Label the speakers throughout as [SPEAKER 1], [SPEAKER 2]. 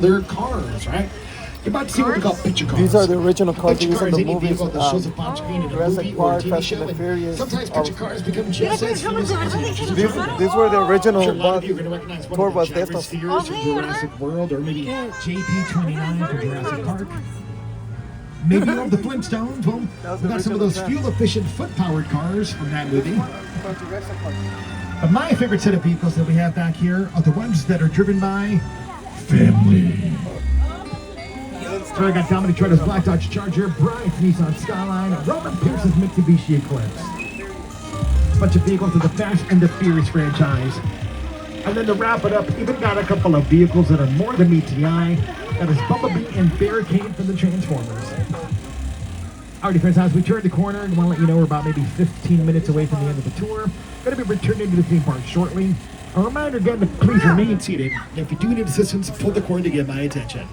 [SPEAKER 1] Their cars, right? You're about to see what we call picture cars.
[SPEAKER 2] These are the original cars
[SPEAKER 1] Picture
[SPEAKER 2] used in
[SPEAKER 1] cars,
[SPEAKER 2] the
[SPEAKER 1] any
[SPEAKER 2] movies.
[SPEAKER 1] vehicle that shows up on screen in a
[SPEAKER 2] Jurassic
[SPEAKER 1] movie or a
[SPEAKER 2] Park,
[SPEAKER 1] TV
[SPEAKER 2] Fast
[SPEAKER 1] show.
[SPEAKER 2] and the Furious.
[SPEAKER 1] Sometimes picture cars become just as famous as the pictures of Jurassic
[SPEAKER 2] These were the original
[SPEAKER 1] Sure, a lot of you are going to recognize one
[SPEAKER 2] tour
[SPEAKER 1] of
[SPEAKER 2] bus
[SPEAKER 1] the
[SPEAKER 2] de
[SPEAKER 1] Gyro
[SPEAKER 2] estos.
[SPEAKER 1] Spheres from Jurassic World, or maybe JP-29 from Jurassic Park. Maybe you love the Flintstones. Well, we got some of those fuel-efficient, foot-powered cars from that movie. But my favorite set of vehicles that we have back here are the ones that are driven by family. So I got Dominic Toretto's Black Dodge Charger, Brian's Nissan Skyline, Roman Pierce's Mitsubishi Eclipse. A bunch of vehicles of the Fast and the Furious franchise. And then to wrap it up, even got a couple of vehicles that are more than meets the eye. That is Bumblebee and Barricade from the Transformers. Alrighty friends, as we turn the corner, and want to let you know we're about maybe 15 minutes away from the end of the tour. Going to be returning to the theme park shortly. A reminder again to please remain seated. And if you do need assistance, pull the cord to get my attention.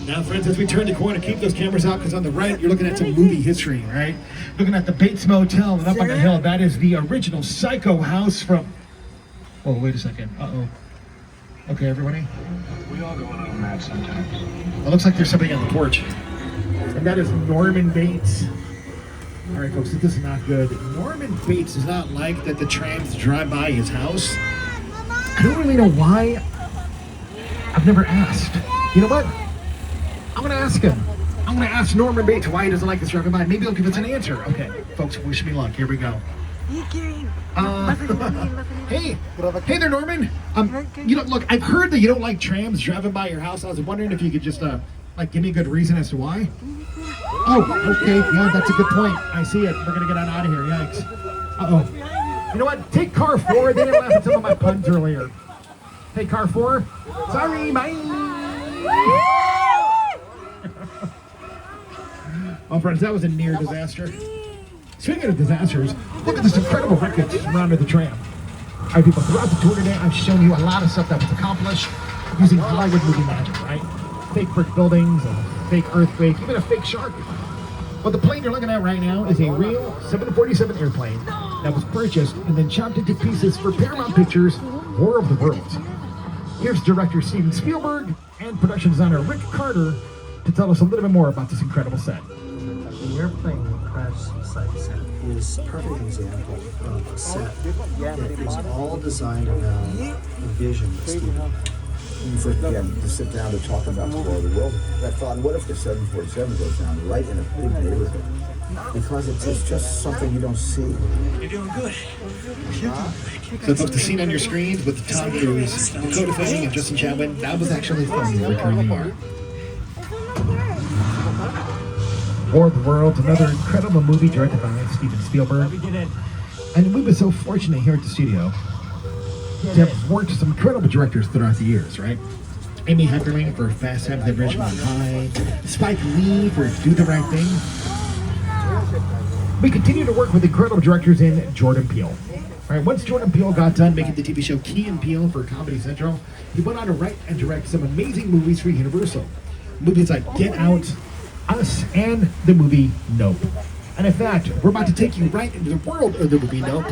[SPEAKER 1] Now friends, as we turn the corner, keep those cameras out, because on the right, you're looking at some movie history, right? Looking at the Bates Motel, and up on the hill, that is the original Psycho house from... Oh, wait a second. Uh-oh. Okay, everybody.
[SPEAKER 3] We all go on a mad sometimes.
[SPEAKER 1] It looks like there's somebody on the porch. And that is Norman Bates. All right, folks, this is not good. Norman Bates does not like that the trams drive by his house. I don't really know why. I've never asked. You know what? I'm going to ask him. I'm going to ask Norman Bates why he doesn't like this driving by. Maybe he'll give us an answer. Okay, folks, wish me luck. Here we go. Hey there, Norman. You know, look, I've heard that you don't like trams driving by your house. I was wondering if you could just, like, give me a good reason as to why. Oh, okay, yeah, that's a good point. I see it. We're gonna get on out of here. Yikes. Uh-oh. You know what? Take car 4. They didn't laugh at some of my puns earlier. Hey, car 4. Sorry, bye. Oh, friends, that was a near disaster. Speaking of disasters, look at this incredible wreckage surrounding the tram. All right, people, throughout the tour today, I've shown you a lot of stuff that was accomplished using Hollywood movie magic, right? Fake brick buildings, a fake earthquake, even a fake shark. But the plane you're looking at right now is a real 747 airplane that was purchased and then chopped into pieces for Paramount Pictures' War of the Worlds. Here's director Steven Spielberg and production designer Rick Carter to tell us a little bit more about this incredible set.
[SPEAKER 4] The airplane crash site set is a perfect example of a set that is all designed around the vision of Steven.
[SPEAKER 5] When you first began to sit down to talk about the War of the World, I thought, what if the 747 goes down right in a big neighborhood? Because it's just something you don't see.
[SPEAKER 3] You're doing good.
[SPEAKER 1] So folks, the scene on your screens with Tom Cruise, Dakota Fanning, and Justin Chatwin, that was actually from the recurring War. War of the Worlds, another incredible movie directed by Steven Spielberg. And we've been so fortunate here at the studio to have worked with some incredible directors throughout the years, right? Amy Heckerling for Fast Times at Ridgemont High, Spike Lee for Do the Right Thing. We continue to work with incredible directors in Jordan Peele. All right, once Jordan Peele got done making the TV show Key and Peele for Comedy Central, he went on to write and direct some amazing movies for Universal. Movies like Get Out, Us, and the movie Nope. And in fact, we're about to take you right into the world of the movie Nope.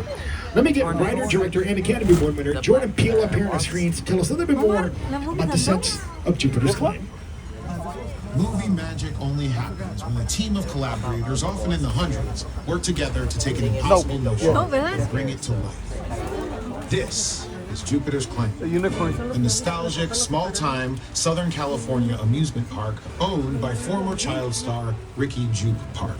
[SPEAKER 1] Let me get writer, director, and Academy Award winner Jordan Peele up here on the screens to tell us a little bit more about the sets of Jupiter's Claim.
[SPEAKER 6] Movie magic only happens when a team of collaborators, often in the hundreds, work together to take an impossible notion and bring it to life. This is Jupiter's Claim, a nostalgic, small-time Southern California amusement park owned by former child star Ricky Jupe Park.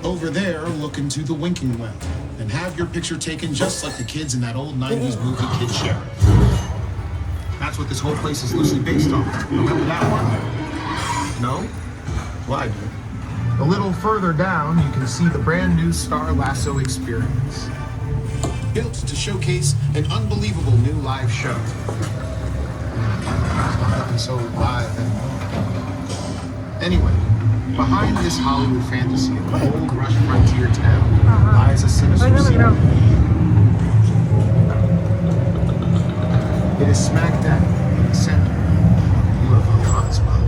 [SPEAKER 6] Over there, look into the winking well and have your picture taken just like the kids in that old 90s movie Kid Sheriff. That's what this whole place is loosely based on. Remember that one? No? Well, I do. A little further down, you can see the brand new Star Lasso experience. Built to showcase an unbelievable new live show. Nothing so live and... Anyway, behind this Hollywood fantasy of the old Rush frontier town lies a sinister secret. It is smack dab in the center of the UFO hotspot.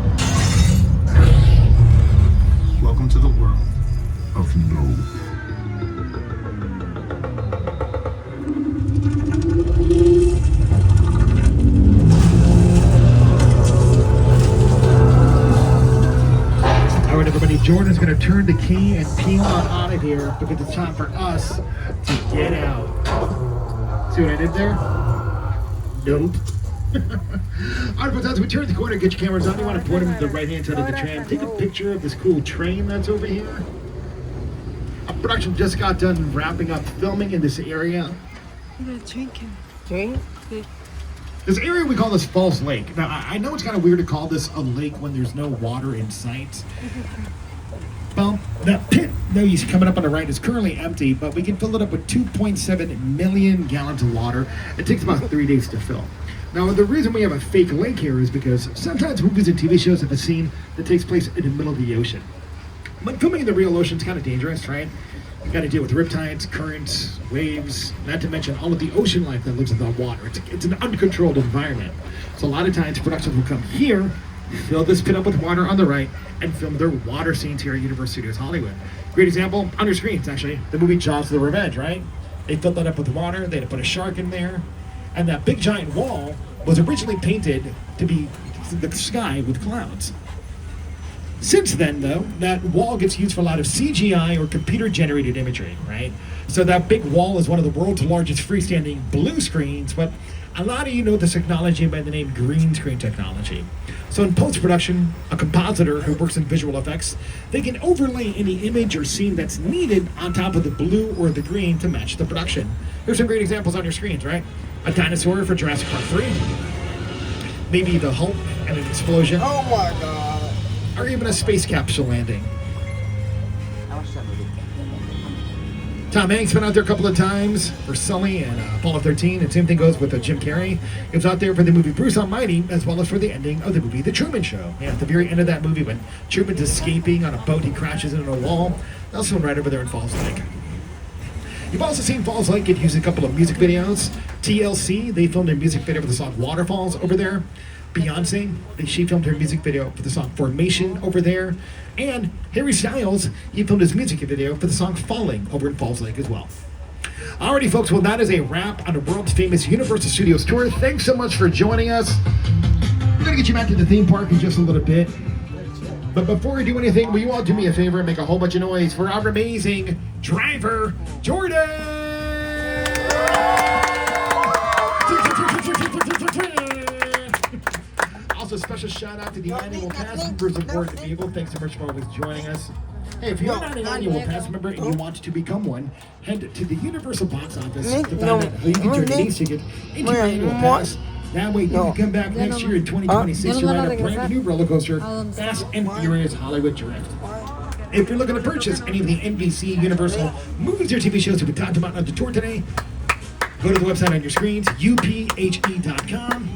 [SPEAKER 6] Welcome to the world of no.
[SPEAKER 1] Jordan's gonna turn the key and peel on out of here because it's time for us to get out. See what I did there? Nope. All right, as we turn the corner, get your cameras on. You want to point them to the right-hand side of the tram. Take a picture of this cool train that's over here. Production just got done wrapping up filming in this area.
[SPEAKER 2] Drink?
[SPEAKER 1] This area we call this Falls Lake. Now, I know it's kind of weird to call this a lake when there's no water in sight. Well, that pit that he's coming up on the right is currently empty, but we can fill it up with 2.7 million gallons of water. It takes about 3 days to fill. Now, the reason we have a fake lake here is because sometimes movies and TV shows have a scene that takes place in the middle of the ocean. But filming in the real ocean is kind of dangerous, right? You got to deal with riptides, currents, waves, not to mention all of the ocean life that lives in the water. It's an uncontrolled environment. So a lot of times productions will come here, fill this pit up with water on the right, and film their water scenes here at Universal Studios Hollywood. Great example, on your screens actually, the movie Jaws of the Revenge, right? They filled that up with water, they had to put a shark in there, and that big giant wall was originally painted to be the sky with clouds. Since then, though, that wall gets used for a lot of CGI or computer-generated imagery, right? So that big wall is one of the world's largest freestanding blue screens, but a lot of you know this technology by the name green screen technology. So in post-production, a compositor who works in visual effects, they can overlay any image or scene that's needed on top of the blue or the green to match the production. There's some great examples on your screens, right? A dinosaur for Jurassic Park 3. Maybe the Hulk and an explosion.
[SPEAKER 2] Oh my god.
[SPEAKER 1] Or even a space capsule landing. Tom Hanks been out there a couple of times for Sully and Apollo 13, and same thing goes with Jim Carrey. He was out there for the movie Bruce Almighty, as well as for the ending of the movie The Truman Show. Yeah, at the very end of that movie, when Truman's escaping on a boat, he crashes into a wall. That's filmed right over there in Falls Lake. You've also seen Falls Lake get used in a couple of music videos. TLC, they filmed a music video for the song Waterfalls over there. Beyonce, she filmed her music video for the song Formation over there. And Harry Styles, he filmed his music video for the song Falling over in Falls Lake as well. Alrighty, folks, well, that is a wrap on the world's famous Universal Studios tour. Thanks so much for joining us. We're going to get you back to the theme park in just a little bit. But before we do anything, will you all do me a favor and make a whole bunch of noise for our amazing driver, Jordan? Also, a special shout out to the annual pass members aboard the vehicle. Thanks so much for always joining us. Hey, if you're not an annual pass member and you want to become one, head to the Universal box office to find out how you can turn today's ticket into your annual pass. That way you can come back next year in 2026 to ride a brand new roller coaster, Fast and Furious Hollywood Drift. If you're looking to purchase any of the NBC Universal movies or TV shows that we talked about on the tour today, go to the website on your screens, uphe.com.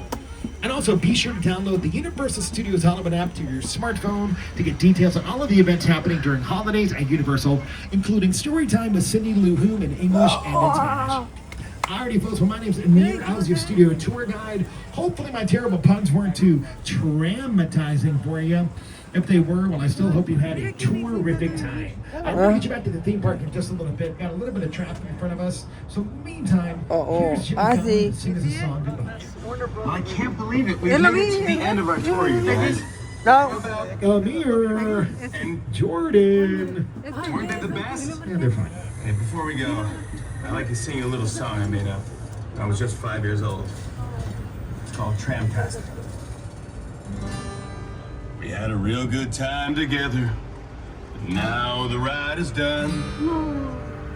[SPEAKER 1] And also be sure to download the Universal Studios Hollywood app to your smartphone to get details on all of the events happening during holidays at Universal, including story time with Cindy Lou Whom in English and in Spanish. Alrighty, folks, well, my name's Amir. I was your studio tour guide. Hopefully my terrible puns weren't too traumatizing for you. If they were, well, I still hope you had a terrific time. I'm going to get you back to the theme park in just a little bit. Got a little bit of traffic in front of us. So meantime, here's Jim Collins to sing us a song goodbye.
[SPEAKER 3] I can't believe it. We've made it to the end of our tour, you guys.
[SPEAKER 1] Amir and Jordan.
[SPEAKER 3] Weren't they the best?
[SPEAKER 1] Yeah, they're fine.
[SPEAKER 3] Hey, before we go, I'd like to sing you a little song I made up. I was just 5 years old. It's called Tramtastic. We had a real good time together. But now the ride is done.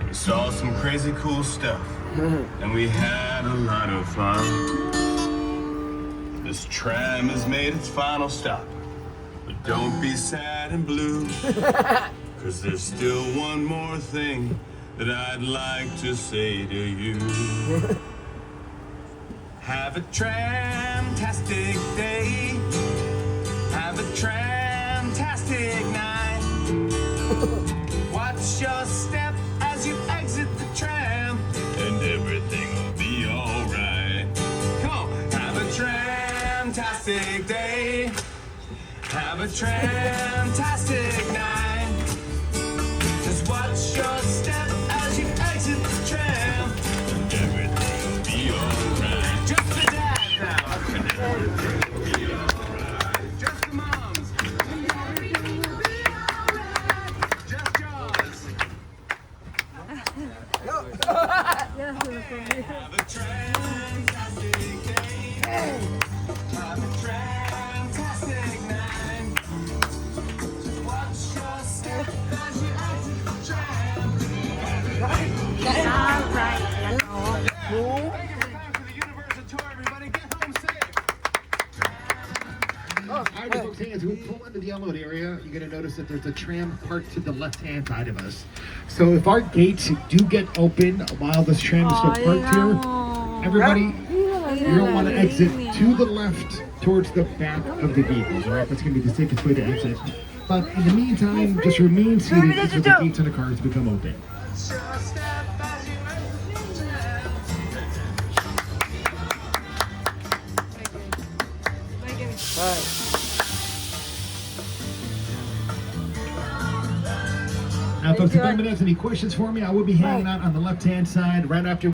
[SPEAKER 3] We saw some crazy cool stuff. And we had a lot of fun. This tram has made its final stop. But don't be sad and blue. 'Cause there's still one more thing that I'd like to say to you. Have a tramtastic day. Have a tramtastic night. Watch your step as you exit the tram, and everything will be alright. Come on, have a tramtastic day. Have a tramtastic night. Just watch your step as you exit the tram, and everything will be alright. Just the dad now. And everything will be alright. Just the moms. And everything will be alright. Have a fantastic day. Have a fantastic night. Just watch your step as you exit the tram. Thank you for coming to the Universal Tour, everybody. Get home safe.
[SPEAKER 1] All right, folks, as we pull into the unload area, you're going to notice that there's a tram parked to the left-hand side of us. So if our gates do get open while this tram is still parked here, everybody, you're going to want to exit to the left towards the back of the vehicles. All right, that's going to be the safest way to exit. But in the meantime, just remain seated until the gates on the cars become open. Now, folks, if anyone has any questions for me, I will be hanging out on the left-hand side right after